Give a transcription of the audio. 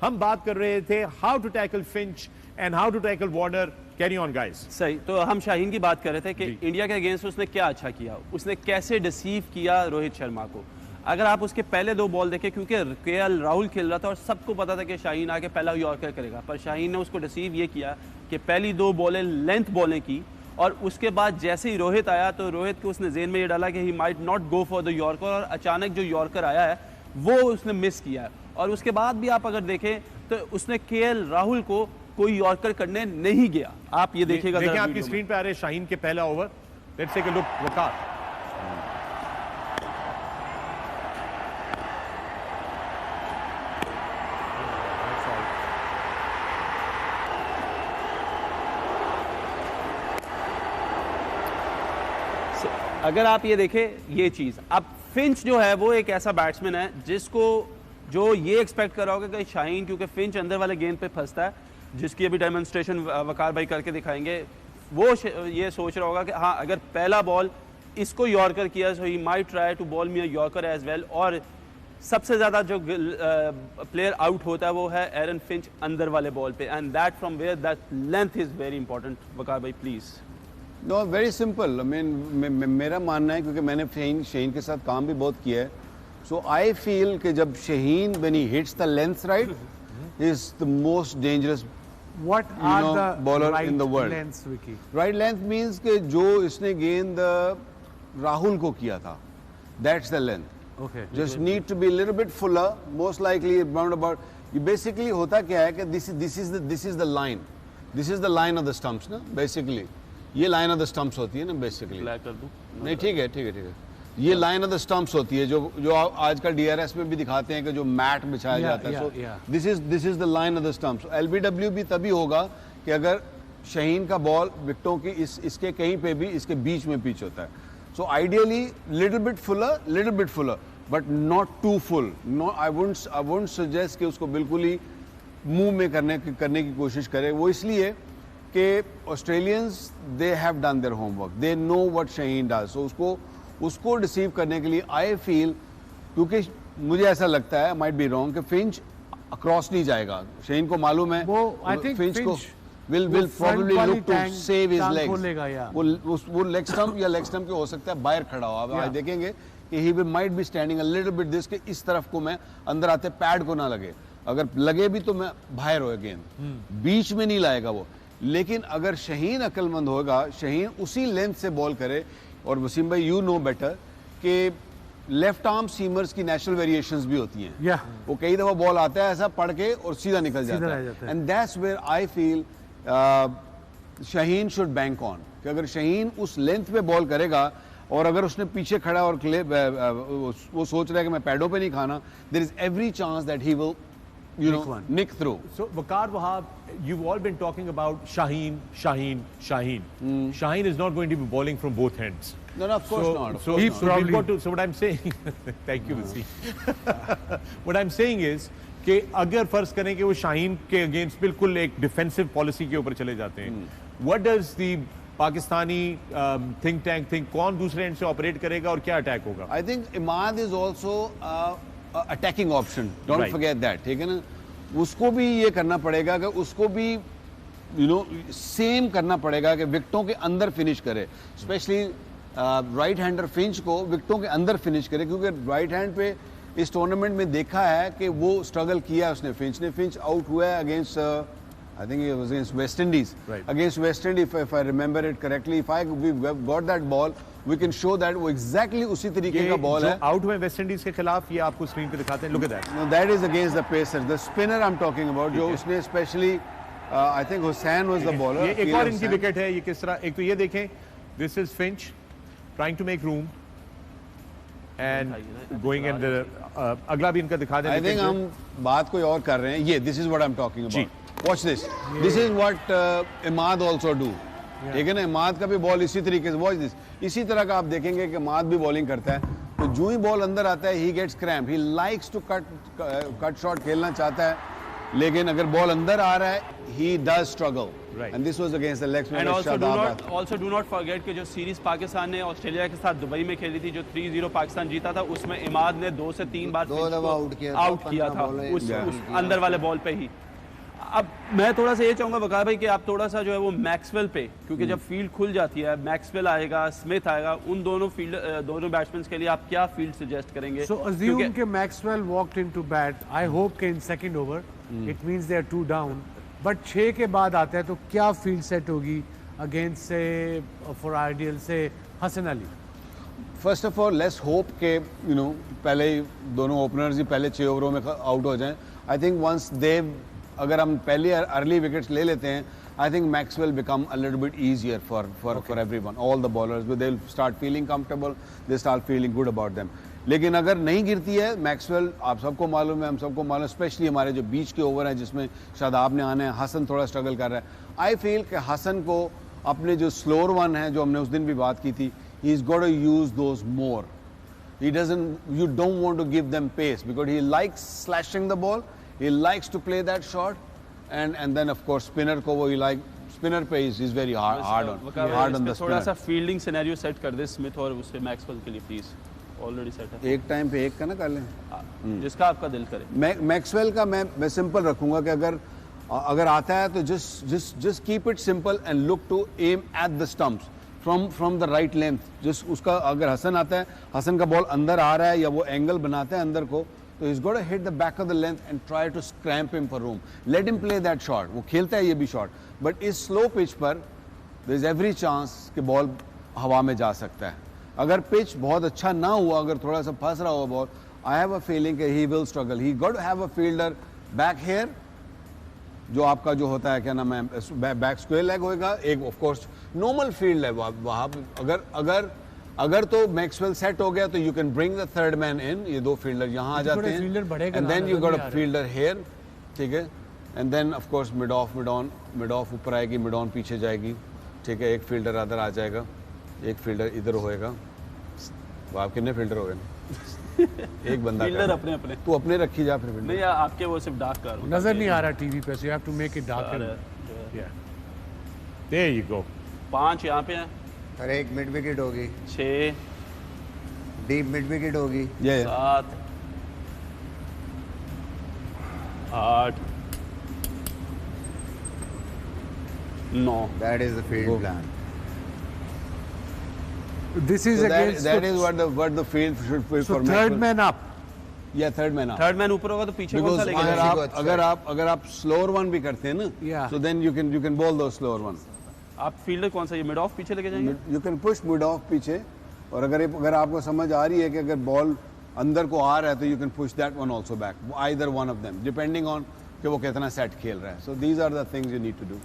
हम बात कर रहे थे how to tackle Finch and how to tackle Warner. Carry on guys. सही, तो हम शाहीन की बात कर रहे थे कि इंडिया के अगेंस्ट उसने क्या अच्छा किया, उसने कैसे डिसीव किया रोहित शर्मा को। अगर आप उसके पहले 2 बॉल देखें, क्योंकि केएल राहुल खेल रहा था और सबको पता था कि शाहीन आके पहला यॉर्कर करेगा, पर शाहीन ने उसको डिसीव ये किया कि पहली 2 बॉलें लेंथ बॉलें की, और उसके बाद जैसे ही रोहित आया तो रोहित को उसने जेन में ये डाला कि he might not go for the yorker, और अचानक जो यॉर्कर आया है वो उसने मिस किया है। और उसके बाद भी आप अगर देखें तो उसने केएल राहुल को कोई यॉर्कर करने नहीं गया। आप ये देखिएगा, देखिए आपकी स्क्रीन पे आ रहे शाहीन के पहला over. Let's take a look. Waqar अगर आप ये देखें ये चीज़, अब फिंच जो है वो एक ऐसा बैट्समैन है जिसको जो ये एक्सपेक्ट कर रहा होगा कि शाहीन, क्योंकि फिंच अंदर वाले गेंद पे फंसता है, जिसकी अभी डेमोन्स्ट्रेशन वकार भाई करके दिखाएंगे, वो ये सोच रहा होगा कि हाँ अगर पहला बॉल इसको यॉर्कर किया so he might try to bowl me a yorker as well. और सबसे ज़्यादा जो प्लेयर आउट होता है वो है एरन फिंच अंदर वाले बॉल पे, and that from where that length is very important. Waqar भाई please. No, very simple. I mean मेरा मानना है, क्योंकि मैंने शाहीन के साथ काम भी बहुत किया है, सो आई फील कि जब Shaheen when he hits the length right is the most dangerous bowler in the world. Right length means कि जो इसने गेंद राहुल को किया था, that's the length. Okay. Just need to be a little bit fuller, most likely around about. Basically होता क्या है कि this is the line. This is the line of the stumps ना basically. ये line of the stumps होती है ना basically. Black कर दूं? नहीं ठीक है। ये line of the stumps होती है जो आजकल DRS में भी दिखाते हैं कि जो मैट बिछाया जाता है. So this is the line of the stumps. LBW भी तभी होगा कि अगर शाहीन का बॉल विकेटों की इसके कहीं पे भी इसके बीच में पिच होता है. So ideally, little bit fuller, but not too full. No, I wouldn't suggest कि उसको बिल्कुल ही मुंह में करने की कोशिश करे. वो इसलिए कि Australians they have done their homework. They know what Shaheen does. So उसको डिसीव करने के लिए I feel, क्योंकि मुझे ऐसा लगता है, might be wrong, कि फिंच अक्रॉस नहीं जाएगा. शाहीन को मालूम है फिंच को will probably look to save his legs. वो लेग स्टंप के हो सकता है बाहर खड़ा हो. अब आज देखेंगे कि he might be standing a little bit this के इस तरफ को मैं अंदर आते पैड को ना लगे. अगर लगे भी तो मैं बाहर हो गेंद, बीच में नहीं लाएगा वो. लेकिन अगर शाहीन अक्लमंद होगा, शाहीन उसी लेंथ से बॉल करे. और वसीम भाई यू नो बेटर कि लेफ्ट आर्म सीमर्स की नेशनल वेरिएशंस भी होती हैं. वो कई दफा बॉल आता है ऐसा पढ़ के और सीधा निकल जाता है. And that's where I feel Shaheen should bank on, कि अगर शाहीन उस लेंथ पे बॉल करेगा और अगर उसने पीछे खड़ा और वो सोच रहा है कि मैं पैडों पे नहीं खाना, there is every chance that he will nick through. So Waqar Wahab, you've all been talking about Shaheen. Shaheen is not going to be bowling from both ends. No, of course not. So what I'm saying, thank you Wasi. What I'm saying is कि अगर फर्ज करें कि वो शाहीन के against बिल्कुल एक defensive policy के ऊपर चले जाते हैं, what does the Pakistani think tank think, कौन दूसरे एंड से ऑपरेट करेगा और क्या अटैक होगा? I think Imad is also attacking option, don't forget that. ठीक है ना, उसको भी ये करना पड़ेगा कि उसको भी सेम करना पड़ेगा कि विकेटों के अंदर फिनिश करे. स्पेशली राइट हैंडर फिंच को विकेटों के अंदर फिनिश करे, क्योंकि राइट हैंड पे इस टूर्नामेंट में देखा है कि वो स्ट्रगल किया उसने. फिंच आउट हुआ है against I think it was against West Indies. Against West Indies if I remember it correctly, if I we got that ball we can show that वो एग्जैक्टली उसी तरीके का बॉल है. Out हुए West Indies के खिलाफ, ये आपको स्क्रीन पे दिखाते हैं. Look at that. No, that is against the pacer, the spinner I am talking about, जो उसने specially I think Hussain was the bowler. ये एक और इनकी विकेट है. ये किस तरह, एक तो ये देखें, this is Finch trying to make room and going in the अगला भी इनका दिखा दें. आई थिंक हम बात कोई और कर रहे हैं. ये this is what I am talking about. Watch this is what Imad also do. ठीक है ना, इमाद का भी बॉल इसी तरीके से, वॉच दिस, इसी तरह का आप देखेंगे कि इमाद भी बॉलिंग करता है. तो जो ही बॉल अंदर आता है he gets cramp. He likes to cut shot खेलना चाहता है. लेकिन अगर बॉल अंदर आ रहा है he does struggle, Right. and this was against the leg spinner and Shadab. Also do not forget कि जो सीरीज पाकिस्तान ने ऑस्ट्रेलिया के साथ दुबई में खेली थी, जो 3-0 पाकिस्तान जीता था, उसमें इमाद ने 2 से 3 बार दो दफा आउट किया था उस अंदर वाले बॉल पे ही। अब मैं थोड़ा सा ये चाहूंगा बकार भाई कि आप थोड़ा सा जो है वो मैक्सवेल पे, क्योंकि जब फील्ड खुल जाती है, मैक्सवेल आएगा, स्मिथ आएगा, उन दोनों बैट्समैन के लिए आप क्या फील्ड सजेस्ट करेंगे? So assume कि Maxwell walked into bat. I hope कि in second over, it means they are 2 down. But 6 के बाद आता है तो क्या फील्ड सेट होगी अगेंस्ट से फॉर आइडियल से Hasan Ali? First of all let's hope के पहले ही दोनों ओपनर्स ही पहले 6 ओवरों में आउट हो जाएं। आई थिंक वंस दे, अगर हम पहले अर्ली विकेट्स ले लेते हैं, I think Maxwell become a little bit easier for everyone, all the bowlers, they will start feeling comfortable, they start feeling good about them. लेकिन अगर नहीं गिरती है मैक्सवेल, आप सबको मालूम है, हम सबको मालूम, स्पेशली हमारे जो बीच के ओवर हैं जिसमें शादाब ने आने हैं, हसन थोड़ा स्ट्रगल कर रहा है। आई फील कि हसन को अपने जो स्लोअर वन है, जो हमने उस दिन भी बात की थी, he is got to use those more. He doesn't, you don't want to give them pace because he likes slashing the ball, he likes to play that shot, and then of course spinner को वो he like, spinner पे is very hard on the थोड़ा सा spinner। Fielding scenario set कर दे Smith और उससे Maxwell के लिए प्लीज। ऑलरेडी सेट है, एक टाइम पे एक का ना कर लें। जिसका आपका दिल करे। मैक्सवेल का मैं सिंपल रखूंगा कि अगर आता है तो just keep it simple and look to aim at the stumps from the right length। जिस उसका अगर हसन आता है, हसन का बॉल अंदर आ रहा है या वो एंगल बनाता है अंदर को, तो he's got to hit the back of the length and try to scramp him for room, let him play that shot। वो खेलता है ये भी शॉट, बट इस स्लो पिच पर there is every chance कि बॉल हवा में जा सकता है। अगर पिच बहुत अच्छा ना हुआ, अगर थोड़ा सा फंस रहा हुआ ball, I have a feeling कि he will struggle. He got to have a fielder back here, जो आपका जो होता है क्या नाम है, बैक स्क्वेयर लेग होएगा, एक ऑफ कोर्स नॉर्मल फील्ड है वहाँ। अगर तो मैक्सवेल सेट हो गया तो you can bring the third man in, ये 2 फील्डर यहाँ आ जाते हैं, and then you got a fielder here, ठीक है, and then of course mid off ऊपर आएगी, मिड ऑन पीछे जाएगी, ठीक है, एक फील्डर अदर आ जाएगा, एक फील्डर इधर होएगा। वो आप कितने फील्डर हो गए? एक बंदा फील्डर अपने तू अपने रखी जा फिर। नहीं यार, आपके वो सिर्फ डार्क कर नजर नहीं आ रहा टीवी पे, so you have to make it darker। Yeah. There you go. 5 यहाँ पे हैं, और एक मिड विकेट होगी, 6 डीप मिड विकेट होगी, 7 8 9। That is the field plan. This is against that is what the field should be so for third Maxwell। man up। Yeah, third man up। Third man ऊपर होगा तो पीछे कौन सा Because लेगा? अगर आप slower one भी करते हैं ना, Yeah। so then you can bowl those slower one। आप फील्डर कौन सा, ये मिड ऑफ पीछे लेके जाएंगे? You can push mid off पीछे, और अगर आपको समझ आ रही है कि अगर बॉल अंदर को आ रहा है तो you can push that one also back, either one of them, depending on कि वो कितना सेट खेल रहा है। So these are the things you need to do।